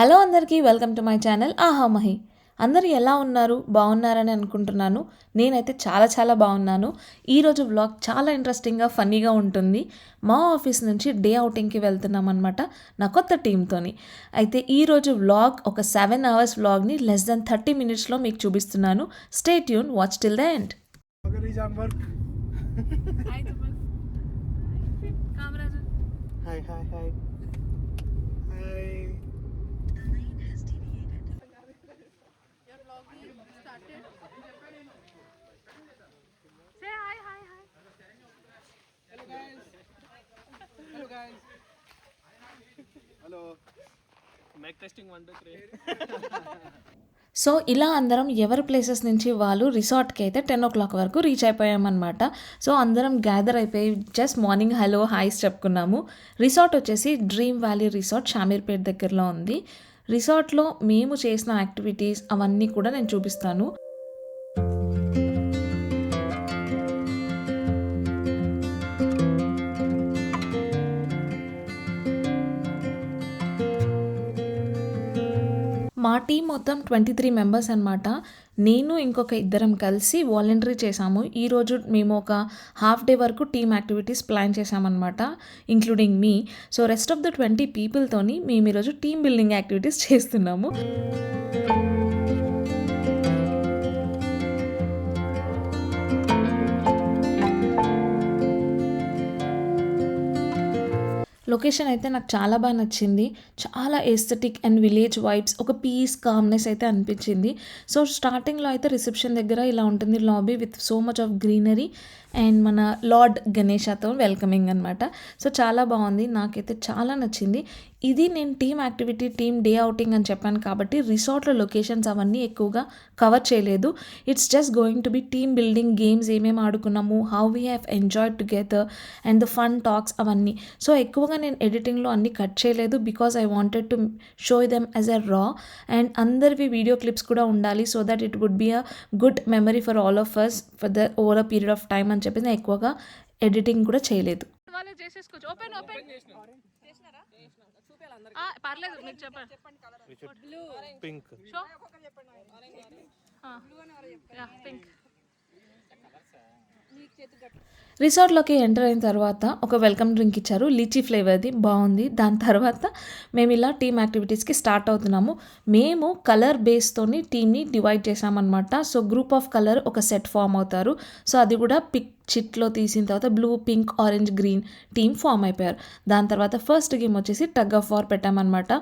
Hello అందరికీ welcome to my channel ఆహా మహి. అందరూ ఎలా ఉన్నారు? బాగున్నారని అనుకుంటున్నాను. నేనైతే చాలా బాగున్నాను. ఈరోజు వ్లాగ్ చాలా ఇంట్రెస్టింగ్గా ఫన్నీగా ఉంటుంది. మా ఆఫీస్ నుంచి డే అవుటింగ్కి వెళ్తున్నాం అనమాట నా కొత్త టీంతోని. అయితే ఈరోజు వ్లాగ్ ఒక 7 hours వ్లాగ్ని లెస్ దెన్ 30 minutesలో మీకు చూపిస్తున్నాను. Stay tune, watch till the end. So ఇలా అందరం ఎవరి ప్లేసెస్ నుంచి వాళ్ళు రిసార్ట్కి అయితే 10 o'clock వరకు రీచ్ అయిపోయామన్నమాట. సో అందరం గ్యాదర్ అయిపోయి జస్ట్ మార్నింగ్ హలో హాయ్స్ చెప్పుకున్నాము. రిసార్ట్ వచ్చేసి డ్రీమ్ వ్యాలీ రిసార్ట్ షామీర్పేట్ దగ్గరలో ఉంది. రిసార్ట్లో మేము చేసిన యాక్టివిటీస్ అవన్నీ కూడా నేను చూపిస్తాను. మా టీం మొత్తం 23 మెంబర్స్ అనమాట. నేను ఇంకొక ఇద్దరం కలిసి వాలంటరీ చేశాము. ఈరోజు మేము ఒక హాఫ్ డే వరకు టీమ్ యాక్టివిటీస్ ప్లాన్ చేశామన్నమాట, including me. So rest of the 20 పీపుల్తోని మేము ఈరోజు టీమ్ బిల్డింగ్ యాక్టివిటీస్ చేస్తున్నాము. లొకేషన్ అయితే నాకు చాలా బాగా నచ్చింది. చాలా ఎస్థెటిక్ అండ్ విలేజ్ వైబ్స్, ఒక పీస్ కామ్నెస్ అయితే అనిపించింది. సో స్టార్టింగ్లో అయితే రిసెప్షన్ దగ్గర ఇలా ఉంటుంది lobby with so much of greenery and మన లార్డ్ గణేషతో వెల్కమింగ్ అనమాట. సో చాలా బాగుంది, నాకైతే చాలా నచ్చింది. ఇది నేను team activity, team day outing అని చెప్పాను కాబట్టి రిసార్ట్లో లొకేషన్స్ అవన్నీ ఎక్కువగా కవర్ చేయలేదు. It's just going to be team building games, ఏమేమి ఆడుకున్నాము, how we have enjoyed together and the fun talks అవన్నీ. సో ఎక్కువగా నేను ఎడిటింగ్లో అన్నీ కట్ చేయలేదు because I wanted to show them as a raw. And అందరివి వీడియో క్లిప్స్ కూడా ఉండాలి so that it would be a good memory for all of us for the over a period of time అని చెప్పేసి నేను ఎక్కువగా editing కూడా చేయలేదు. పర్లేదు మీరు చెప్పండి. పింక్. రిసార్ట్లోకి ఎంటర్ అయిన తర్వాత ఒక వెల్కమ్ డ్రింక్ ఇచ్చారు, లీచీ ఫ్లేవర్ది, బాగుంది. దాని తర్వాత మేము ఇలా టీమ్ యాక్టివిటీస్కి స్టార్ట్ అవుతున్నాము. మేము కలర్ బేస్తోని టీమ్ని డివైడ్ చేసామన్నమాట. సో గ్రూప్ ఆఫ్ కలర్ ఒక సెట్ ఫామ్ అవుతారు. సో అది కూడా పిక్ చిట్లో తీసిన తర్వాత blue, pink, orange, green team form అయిపోయారు. దాని తర్వాత ఫస్ట్ గేమ్ వచ్చేసి టగ్ ఆఫ్ వార్ పెట్టామన్నమాట.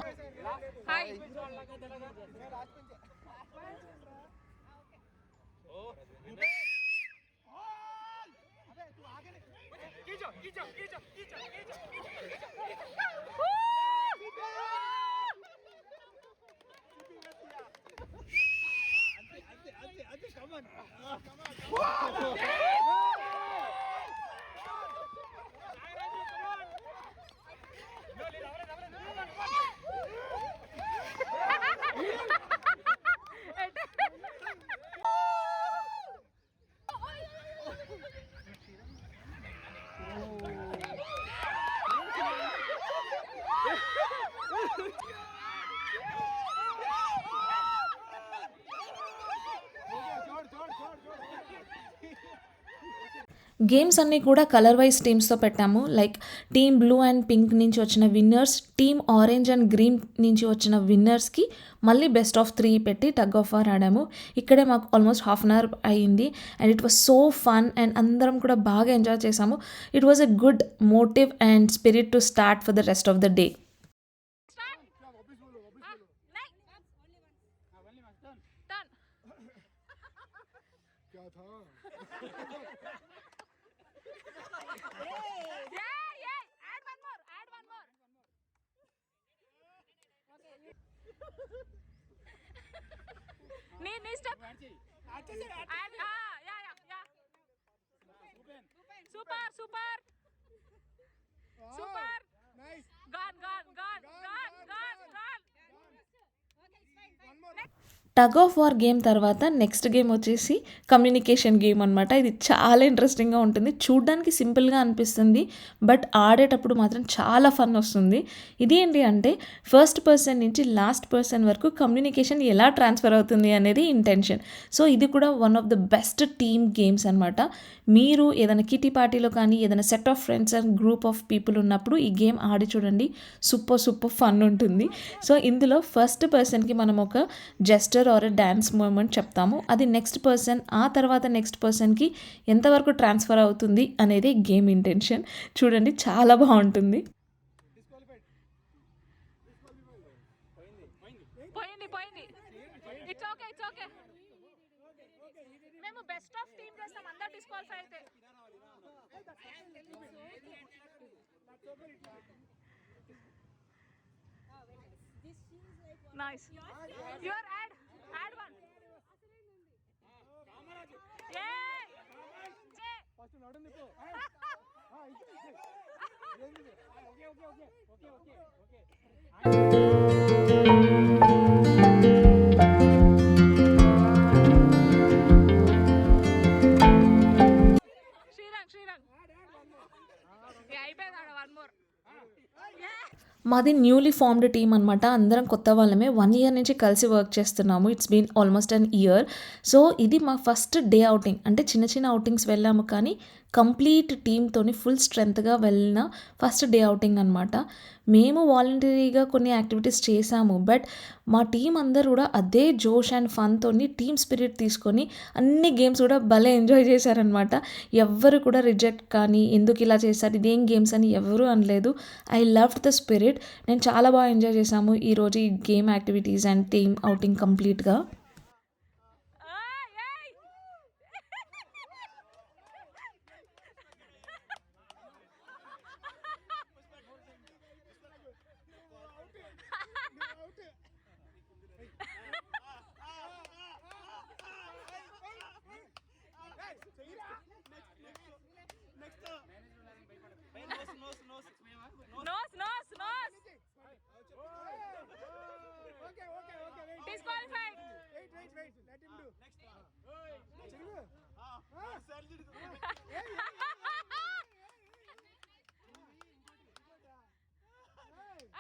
గేమ్స్ అన్నీ కూడా కలర్ వైజ్ టీమ్స్తో పెట్టాము. Like team blue and pink నుంచి వచ్చిన winners, team orange and green నుంచి వచ్చిన విన్నర్స్కి మళ్ళీ బెస్ట్ ఆఫ్ 3 పెట్టి టగ్ ఆఫ్ వార్ ఆడాము. ఇక్కడే మాకు ఆల్మోస్ట్ ½ hour అయ్యింది and it was so fun and అందరం కూడా బాగా ఎంజాయ్ చేసాము. It was a good motive and spirit to start for the rest of the day. Tug of war game తర్వాత next game వచ్చేసి కమ్యూనికేషన్ గేమ్ అనమాట. ఇది చాలా ఇంట్రెస్టింగ్గా ఉంటుంది. చూడ్డానికి సింపుల్గా అనిపిస్తుంది, బట్ ఆడేటప్పుడు మాత్రం చాలా ఫన్ వస్తుంది. ఇది ఏంటి అంటే ఫస్ట్ పర్సన్ నుంచి లాస్ట్ పర్సన్ వరకు కమ్యూనికేషన్ ఎలా ట్రాన్స్ఫర్ అవుతుంది అనేది ఇంటెన్షన్. సో ఇది కూడా one of the best team games అనమాట. మీరు ఏదైనా కిటీ పార్టీలో కానీ ఏదైనా set of friends and group of people ఉన్నప్పుడు ఈ గేమ్ ఆడి చూడండి. సూపర్ ఫన్ ఉంటుంది. సో ఇందులో ఫస్ట్ పర్సన్కి మనం ఒక జెస్టర్ ఆర్ డ్యాన్స్ మూమెంట్ చెప్తాము. అది నెక్స్ట్ పర్సన్, ఆ తర్వాత నెక్స్ట్ పర్సన్కి ఎంతవరకు ట్రాన్స్ఫర్ అవుతుంది అనేది గేమ్ ఇంటెన్షన్. చూడండి చాలా బాగుంటుంది. మేము బెస్ట్ ఆఫ్ టీమ్ చేస్తాం, అందరూ డిస్క్వాలిఫై అయితే. Nice. You are add one. Yay! First not nipo. Srirang. Yeah, అయిపోయింది one more. మాది న్యూలీ ఫార్మ్డ్ టీమ్ అనమాట. అందరం కొత్త వాళ్ళమే. 1 year నుంచి కలిసి వర్క్ చేస్తున్నాము. It's been almost an year. సో ఇది మా ఫస్ట్ డే అవుటింగ్. అంటే చిన్న అవుటింగ్స్ వెళ్ళాము, కానీ కంప్లీట్ టీమ్తోని ఫుల్ స్ట్రెంత్గా వెళ్ళిన ఫస్ట్ డే అవుటింగ్ అనమాట. మేము వాలంటరీగా కొన్ని యాక్టివిటీస్ చేశాము, బట్ మా టీం అందరూ కూడా అదే జోష్ అండ్ ఫన్తోని టీమ్ స్పిరిట్ తీసుకొని అన్ని గేమ్స్ కూడా భలే ఎంజాయ్ చేశారనమాట. ఎవ్వరు కూడా రిజెక్ట్ కానీ ఎందుకు ఇలా చేశారు, ఇదేం గేమ్స్ అని ఎవరు అనలేదు. I loved the spirit. నేను చాలా బాగా ఎంజాయ్ చేశాము ఈరోజు ఈ game activities and team outing కంప్లీట్గా. Disqualified. Wait. Let him do.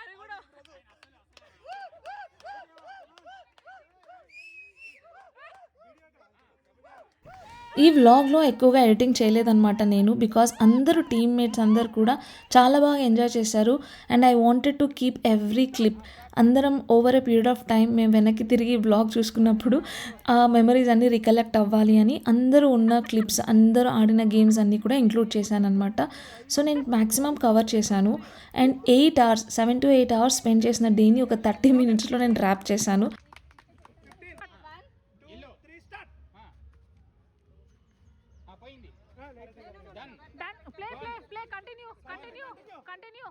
అది కూడా ఈ వ్లాగ్లో ఎక్కువగా ఎడిటింగ్ చేయలేదన్నమాట నేను, బికాజ్ అందరూ టీమ్మేట్స్ అందరు కూడా చాలా బాగా ఎంజాయ్ చేశారు. And I wanted to keep every clip. అందరం over a period of time మేము వెనక్కి తిరిగి వ్లాగ్ చూసుకున్నప్పుడు ఆ మెమరీస్ అన్నీ రికలెక్ట్ అవ్వాలి అని అందరూ ఉన్న క్లిప్స్, అందరూ ఆడిన గేమ్స్ అన్నీ కూడా ఇంక్లూడ్ చేశాను అనమాట. సో నేను మ్యాక్సిమం కవర్ చేశాను. అండ్ 7 to 8 hours స్పెండ్ చేసిన డేని ఒక 30 minutesలో నేను ర్యాప్ చేశాను. Play, continue. Continue. Continue.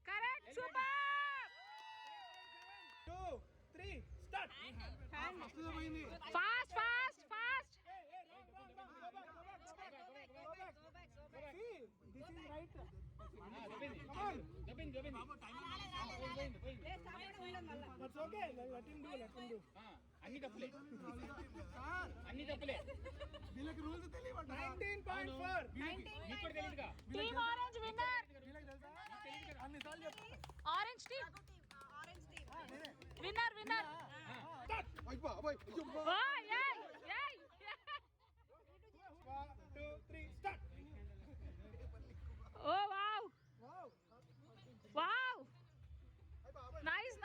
Correct. Super. 2, 3, start. Fast. This is right. That's okay. Let him do. అన్ని తప్పులే. వీళ్ళకి రూల్స్ తెలియవట. 19.4. మీకు కూడా తెలియదుగా. Team orange winner. అన్ని సార్లు చెప్పు. Orange team. విన్నర్. అయిపో. Yay. 1, 2, 3, start. Oh wow. Nice.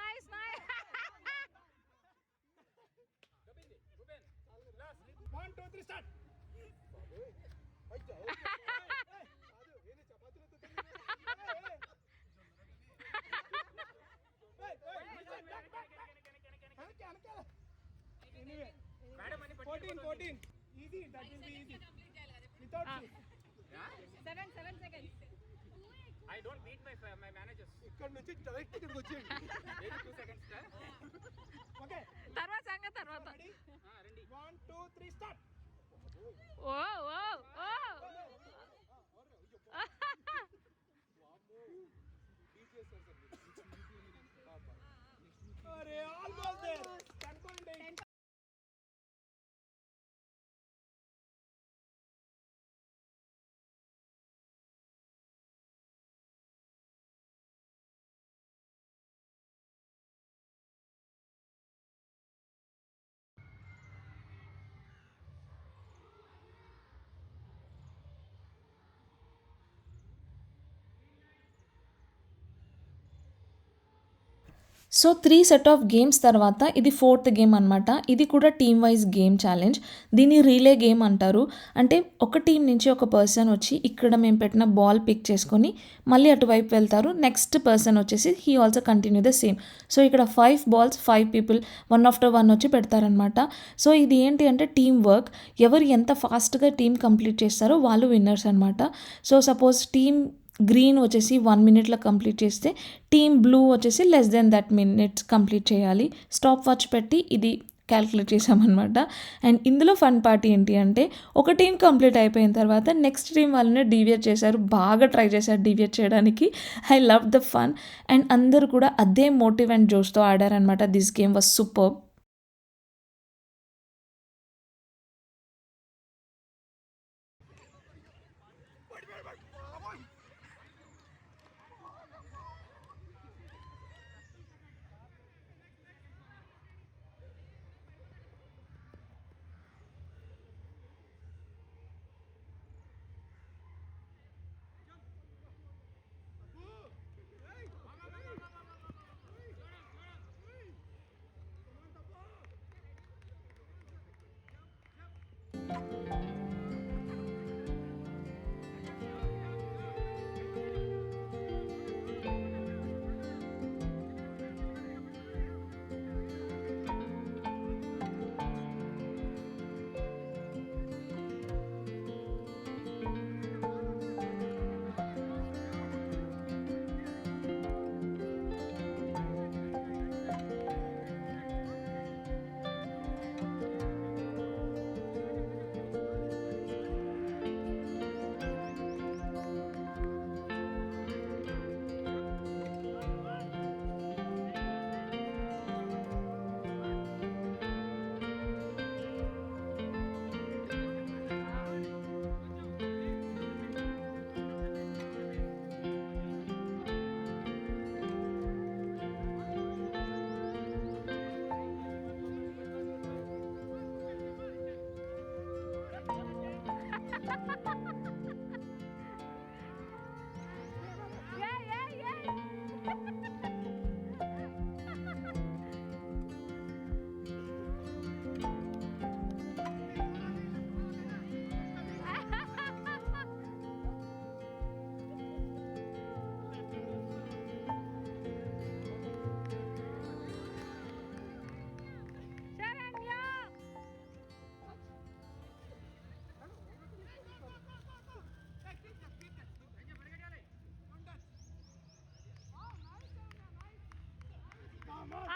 1, 2, 3, start. Anyway, 14. Easy. That will be easy. Without 7 seconds. I don't beat my managers. ఇక్కడ నుంచి డైరెక్ట్ ఇక్కడికి వచ్చేయండి. Maybe 2 seconds, sir. ఓకే తర్వాత సంగతి తర్వాత. Ready Ready. 1 2 3 స్టార్ట్. ఓ ఓ ఓ అరే almost there 10.8. So 3 set of games తర్వాత ఇది 4th గేమ్ అనమాట. ఇది కూడా టీమ్ వైజ్ గేమ్ ఛాలెంజ్. దీన్ని రీలే గేమ్ అంటారు. అంటే ఒక టీం నుంచి ఒక పర్సన్ వచ్చి ఇక్కడ మేము పెట్టిన బాల్ పిక్ చేసుకొని మళ్ళీ అటువైపు వెళ్తారు. నెక్స్ట్ పర్సన్ వచ్చేసి he also continue the same. So ఇక్కడ 5 balls 5 people one after one వచ్చి పెడతారనమాట. సో ఇది ఏంటి అంటే టీమ్ వర్క్. ఎవరు ఎంత ఫాస్ట్గా టీం కంప్లీట్ చేస్తారో వాళ్ళు విన్నర్స్ అనమాట. సో సపోజ్ టీమ్ గ్రీన్ వచ్చేసి 1 minute కంప్లీట్ చేస్తే టీమ్ బ్లూ వచ్చేసి less than that minutes complete చేయాలి. స్టాప్ వాచ్ పెట్టి ఇది క్యాలిక్యులేట్ చేసామన్నమాట. అండ్ ఇందులో ఫన్ పార్ట్ ఏంటి అంటే ఒక టీం కంప్లీట్ అయిపోయిన తర్వాత నెక్స్ట్ టీం వాళ్ళని డీవియేట్ చేశారు. బాగా ట్రై చేశారు డీవియేట్ చేయడానికి. I love the fun. And అందరూ కూడా అదే మోటివ్ అండ్ జోష్తో ఆడారనమాట. This game was super.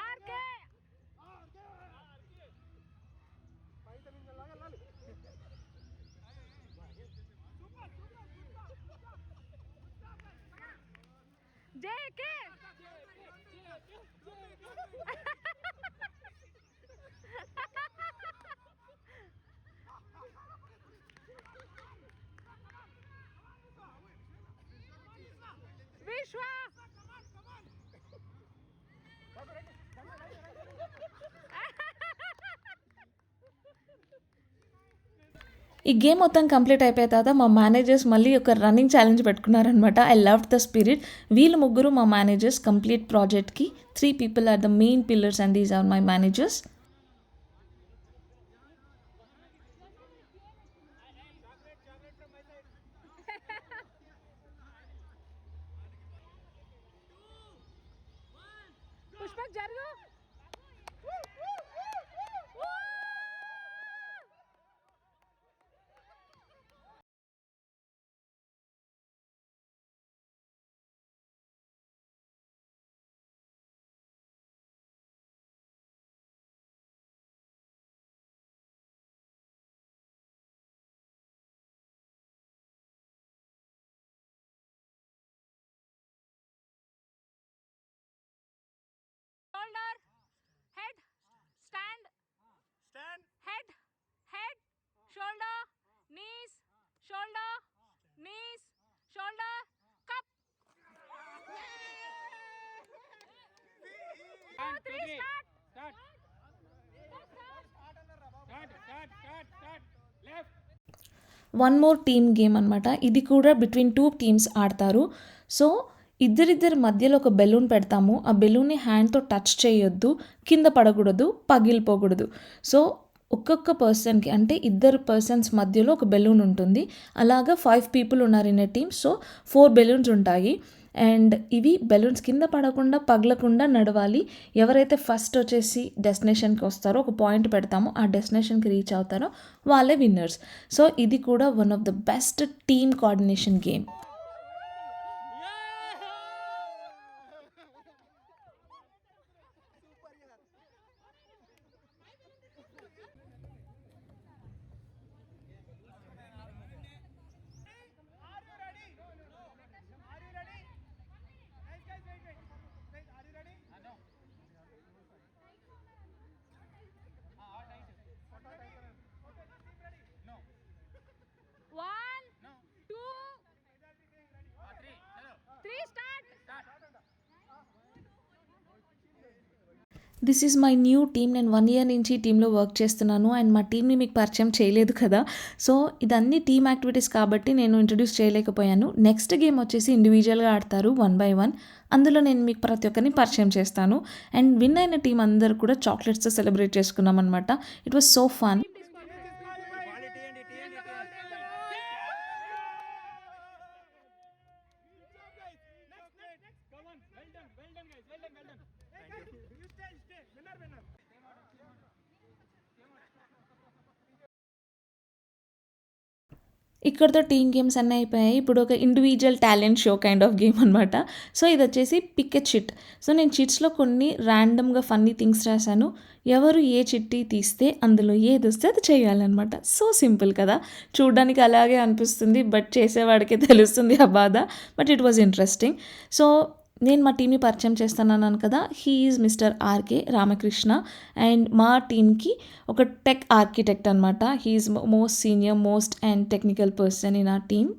RK JK Vishwa ఈ గేమ్ మొత్తం కంప్లీట్ అయిపోయిన తర్వాత మా మేనేజర్స్ మళ్ళీ ఒక రన్నింగ్ ఛాలెంజ్ పెట్టుకున్నారనమాట. I love the spirit. వీళ్ళు ముగ్గురు మా మేనేజర్స్ కంప్లీట్ ప్రాజెక్ట్కి. 3 people are the main pillars and these are my managers. Pushpak జరుగు. వన్ మోర్ టీమ్ గేమ్ అనమాట. ఇది కూడా బిట్వీన్ 2 టీమ్స్ ఆడతారు. సో ఇద్దరిద్దరి మధ్యలో ఒక బెలూన్ పెడతాము. ఆ బెలూన్ని హ్యాండ్తో టచ్ చేయొద్దు, కింద పడకూడదు, పగిలిపోకూడదు. సో ఒక్కొక్క పర్సన్కి అంటే ఇద్దరు పర్సన్స్ మధ్యలో ఒక బెలూన్ ఉంటుంది. అలాగా 5 పీపుల్ ఉన్నారు in a team. So 4 balloons ఉంటాయి. అండ్ ఇవి బెలూన్స్ కింద పడకుండా పగలకుండా నడవాలి. ఎవరైతే ఫస్ట్ వచ్చేసి డెస్టినేషన్కి వస్తారో ఒక పాయింట్ పెడతామో ఆ డెస్టినేషన్కి రీచ్ అవుతారో వాళ్ళే విన్నర్స్. సో ఇది కూడా one of the best team coordination game. One, two, three, start. This is my new team. నేను 1 ఇయర్ నుంచి ఈ టీంలో వర్క్ చేస్తున్నాను. అండ్ మా టీమ్ని మీకు పరిచయం చేయలేదు కదా. సో ఇదన్నీ టీమ్ యాక్టివిటీస్ కాబట్టి నేను ఇంట్రడ్యూస్ చేయలేకపోయాను. నెక్స్ట్ గేమ్ వచ్చేసి ఇండివిజువల్గా ఆడతారు 1 by 1. అందులో నేను మీకు ప్రతి ఒక్కరిని పరిచయం చేస్తాను. అండ్ విన్ అయిన టీం అందరూ కూడా చాక్లెట్స్తో సెలబ్రేట్ చేసుకున్నాం అనమాట. It was so fun. ఇక్కడితో టీమ్ గేమ్స్ అన్నీ అయిపోయాయి. ఇప్పుడు ఒక individual talent show kind of game అనమాట. సో ఇది వచ్చేసి పిక్ ఎ చిట్. సో నేను చిట్స్లో కొన్ని ర్యాండమ్గా ఫన్నీ థింగ్స్ రాశాను. ఎవరు ఏ చిట్టి తీస్తే అందులో ఏది వస్తే అది చేయాలన్నమాట. సో సింపుల్ కదా, చూడడానికి అలాగే అనిపిస్తుంది, బట్ చేసేవాడికే తెలుస్తుంది ఆ బాధ. But it was interesting. So నేను మా టీమ్ని పరిచయం చేస్తున్నాను కదా. He is Mr RK Ramakrishna. And మా టీమ్కి ఒక టెక్ ఆర్కిటెక్ట్ అనమాట. He is most senior most and technical person in our team.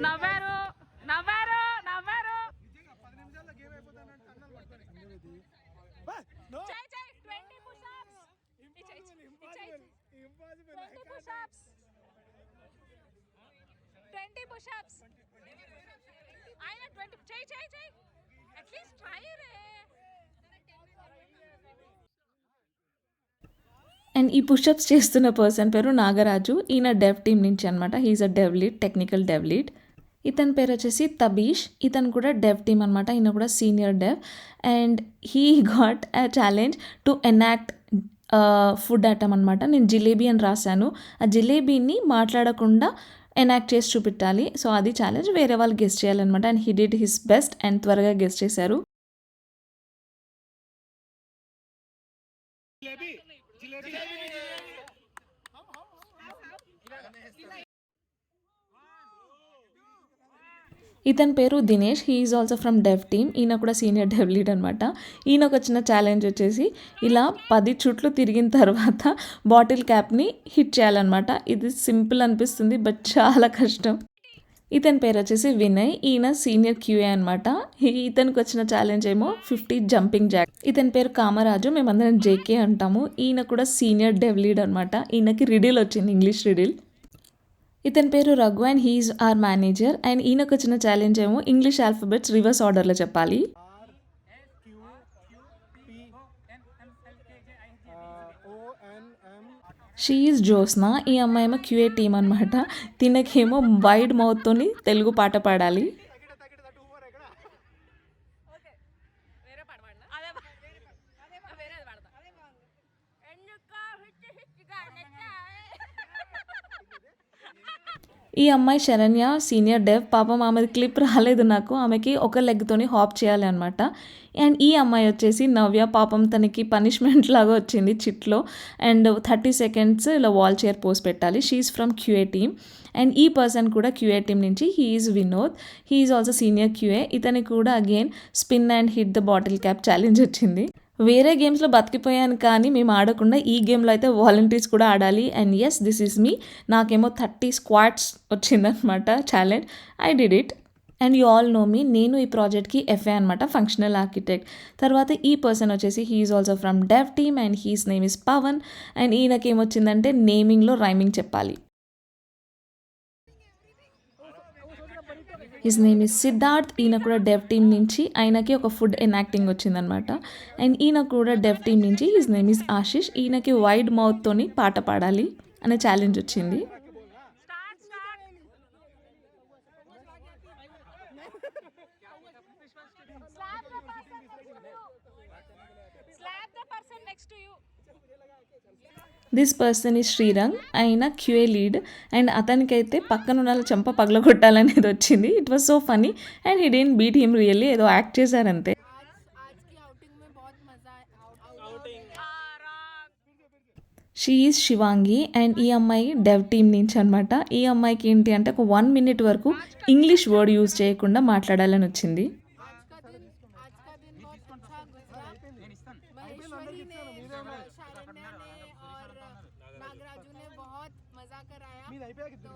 నవ్వారు నవ్వారు నవ్వారు. చెయ్ చెయ్ 20 push-ups. 20 push-ups. 20 push-ups. ఆయన 20 చెయ్ చెయ్ చెయ్. అట్లీస్ట్ ట్రై రే. అండ్ ఈ పుషప్స్ చేస్తున్న పర్సన్ పేరు నాగరాజు. ఈయన డెవ్ టీమ్ నుంచి అనమాట. He's a dev lead, technical dev lead. ఇతని పేరు వచ్చేసి తబీష్. ఇతను కూడా డెవ్ టీమ్ అనమాట. ఈయన కూడా senior dev. And he got a challenge to enact food item అనమాట. నేను జిలేబీ అని రాశాను. ఆ జిలేబీని మాట్లాడకుండా ఎనాక్ట్ చేసి చూపెట్టాలి. సో అది ఛాలెంజ్. వేరే వాళ్ళు గెస్ట్ చేయాలన్నమాట. And he did his best and త్వరగా గెస్ట్ చేశారు. ఇతని పేరు Dinesh. He is also from dev team. ఈయన కూడా సీనియర్ డెవ్ లీడ్ అనమాట. ఈయనకు వచ్చిన ఛాలెంజ్ వచ్చేసి ఇలా 10 చుట్లు తిరిగిన తర్వాత బాటిల్ క్యాప్ని హిట్ చేయాలన్నమాట. ఇది సింపుల్ అనిపిస్తుంది బట్ చాలా కష్టం. ఇతని పేరు వచ్చేసి వినయ్. ఈయన సీనియర్ క్యూఏ అనమాట. ఇతనికి వచ్చిన ఛాలెంజ్ ఏమో 50 జంపింగ్ జాక్. ఇతని పేరు కామరాజు. మేమందరం జేకే అంటాము. ఈయన కూడా సీనియర్ డెవ్ లీడ్ అనమాట. ఈయనకి రిడిల్ వచ్చింది, ఇంగ్లీష్ రిడిల్. ఇతని పేరు Raghu and he's our manager. And ఈయనకు వచ్చిన ఛాలెంజ్ ఏమో ఇంగ్లీష్ ఆల్ఫాబెట్స్ రివర్స్ ఆర్డర్లో చెప్పాలి. She is Jyotsna. ఈ అమ్మాయి ఏమో క్యూఏ టీమ్ అనమాట. తినకేమో వైడ్ మౌత్తోని తెలుగు పాట పాడాలి. ఈ అమ్మాయి శరణ్య సీనియర్ డెవ్. పాపం ఆమెది క్లిప్ రాలేదు నాకు. ఆమెకి ఒక లెగ్తోని హాప్ చేయాలి అనమాట. అండ్ ఈ అమ్మాయి వచ్చేసి నవ్య. పాపం తనకి పనిష్మెంట్ లాగా వచ్చింది చిట్లో. అండ్ 30 seconds ఇలా వాల్ చైర్ పోస్ పెట్టాలి. She's from QA team. And ఈ పర్సన్ కూడా క్యూఏ టీమ్ నుంచి. He is Vinod. He is also senior QA. ఇతనికి కూడా again spin and hit the bottle cap challenge వచ్చింది. వేరే గేమ్స్లో బతికిపోయాను కానీ మేము ఆడకుండా ఈ గేమ్లో అయితే వాలంటీర్స్ కూడా ఆడాలి. And yes, this is me. నాకేమో 30 squats వచ్చిందనమాట challenge. I did it. And you all know me, నేను ఈ ప్రాజెక్ట్కి ఎఫ్ఏ అనమాట, ఫంక్షనల్ ఆర్కిటెక్ట్. తర్వాత ఈ పర్సన్ వచ్చేసి he is also from dev team and his name is Pavan. And ఈయనకి ఏమొచ్చిందంటే నేమింగ్లో రైమింగ్ చెప్పాలి. His name is Siddharth. ఈయన కూడా డెవ్ టీమ్ నుంచి, ఆయనకి ఒక ఫుడ్ అండ్ యాక్టింగ్ వచ్చిందనమాట. అండ్ ఈయన కూడా డెవ్ టీమ్ నుంచి హిస్ నేమ్ ఇస్ ఆశిష్. ఈయనకి వైడ్ మౌత్తోని పాట పాడాలి అనే ఛాలెంజ్ వచ్చింది. Start, start. Slap the person next to you. Slap the person next to you. This person is Srirang. ఆయన క్యూఏ లీడ్. అండ్ అతనికైతే పక్కన ఉన్న వాళ్ళ చెంప పగలగొట్టాలనేది వచ్చింది. It was so funny and he didn't beat him really, ఏదో act చేశారంతే. आज की आउटिंग में बहुत मजा आया। Wrong. She is Shivangi and ఈ అమ్మాయి డెవ్ టీమ్ నుంచి అనమాట. ఈ అమ్మాయికి ఏంటి అంటే ఒక 1 minute వరకు ఇంగ్లీష్ వర్డ్ యూజ్ చేయకుండా మాట్లాడాలని వచ్చింది. आज का दिन बहुत अच्छा गुजरा। महेश्वरी ने, शारण्या ने और नागराजू ने बहुत मजा कराया। तो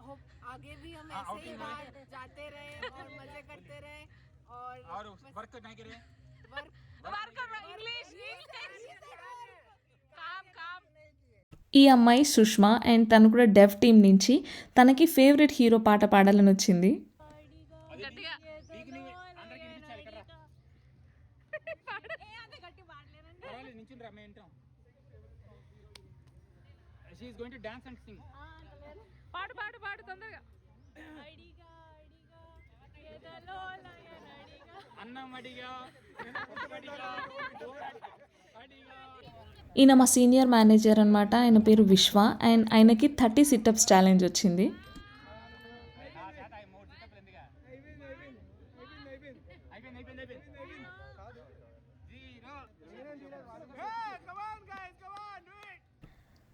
hope आगे भी हम ऐसे ही बाहर जाते रहे और मजे करते रहे और वर्क नहीं करे work Work on English. Calm, calm. ఈ అమ్మాయి సుష్మా అండ్ తను కూడా డెవ్ టీమ్ నుంచి. తనకి ఫేవరెట్ హీరో పాట పాడాలని వచ్చింది. గట్టిగా. పర్వాలేదు నించుని రా మేము వింటాం. She is going to dance and Singh. పాడు పాడు పాడు తొందరగా. అన్నం అడిగా అడిగా అడిగా. ఈయన మా సీనియర్ మేనేజర్ అనమాట. ఆయన పేరు విశ్వ అండ్ ఆయనకి 30 సిటప్స్ ఛాలెంజ్ వచ్చింది.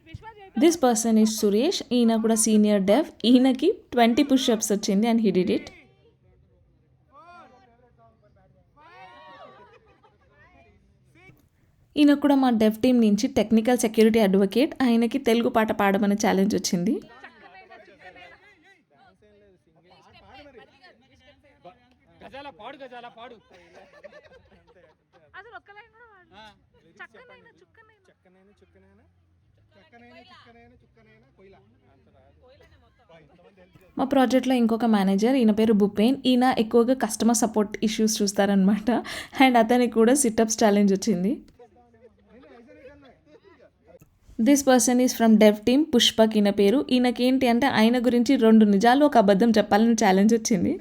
అయిపోయింది. This person is Suresh. ఈయన కూడా సీనియర్ డెవ్. ఈయనకి 20 పుషప్స్ వచ్చింది అండ్ హీ డిడ్ ఇట్. ఈయన కూడా మా డెవ్ టీమ్ నుంచి టెక్నికల్ సెక్యూరిటీ అడ్వకేట్. ఆయనకి తెలుగు పాట పాడమని ఛాలెంజ్ వచ్చింది. గజాల పాడు అసలు ఒక్క లైన్ కూడా వాడు. చక్కనైనా చుక్కనైనా. మా ప్రాజెక్ట్లో ఇంకొక మేనేజర్, ఈయన పేరు భూపేన్. ఈయన ఎక్కువగా కస్టమర్ సపోర్ట్ ఇష్యూస్ చూస్తారనమాట. అండ్ అతనికి కూడా సిటప్స్ ఛాలెంజ్ వచ్చింది. This person is from dev team, Pushpak ఈయన పేరు. ఈయనకి ఏంటి అంటే ఆయన గురించి 2 నిజాలు ఒక అబద్ధం చెప్పాలని ఛాలెంజ్ వచ్చింది.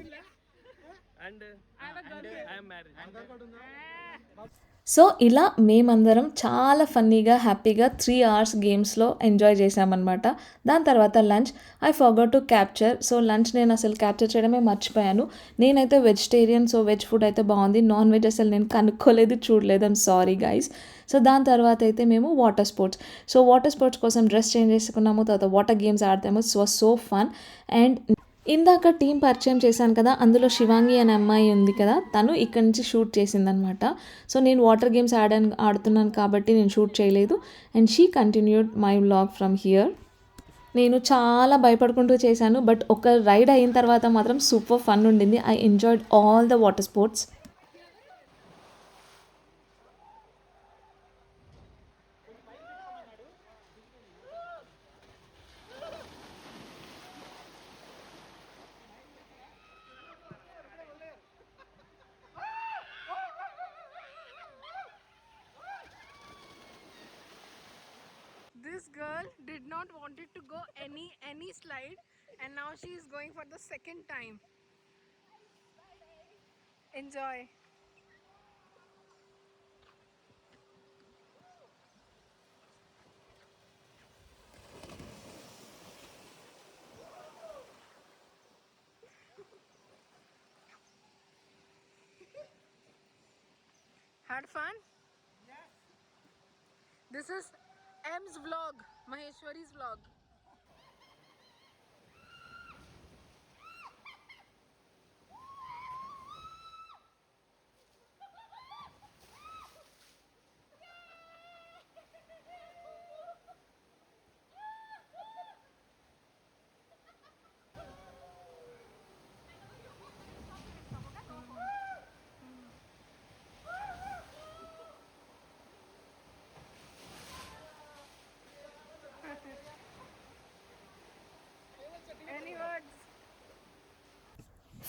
సో ఇలా మేమందరం చాలా ఫన్నీగా హ్యాపీగా 3 hours గేమ్స్లో ఎంజాయ్ చేసామన్నమాట. దాని తర్వాత lunch I forgot to capture. So lunch నేను అసలు క్యాప్చర్ చేయడమే మర్చిపోయాను. నేనైతే వెజిటేరియన్, సో వెజ్ ఫుడ్ అయితే బాగుంది. నాన్ వెజ్ అసలు నేను కనుక్కోలేదు, చూడలేదు. I'm sorry guys. సో దాని తర్వాత అయితే మేము వాటర్ స్పోర్ట్స్ కోసం డ్రెస్ చేంజ్ చేసుకున్నాము. తర్వాత వాటర్ గేమ్స్ ఆడతాము. So fun. అండ్ ఇందాక టీం పరిచయం చేశాను కదా, అందులో శివాంగి అనే అమ్మాయి ఉంది కదా, తను ఇక్కడ నుంచి షూట్ చేసిందనమాట. సో నేను వాటర్ గేమ్స్ ఆడుతున్నాను కాబట్టి నేను షూట్ చేయలేదు. And she continued my vlog from here. నేను చాలా భయపడుకుంటూ చేశాను, బట్ ఒక రైడ్ అయిన తర్వాత మాత్రం సూపర్ ఫన్ ఉండింది. I enjoyed all the water sports. This girl did not wanted to go any slide and now she is going for the second time. Enjoy. Had fun? Yes. This is M's vlog, Maheshwari's vlog.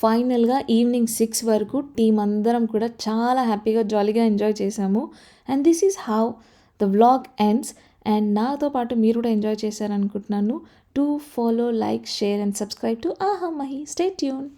ఫైనల్గా evening 6 వరకు team అందరం కూడా చాలా హ్యాపీగా జాలీగా enjoy చేసాము. And this is how the vlog ends. And నాతో పాటు మీరు కూడా ఎంజాయ్ చేశారనుకుంటున్నాను. To follow, like, share and subscribe to Aha Mahi. Stay tune.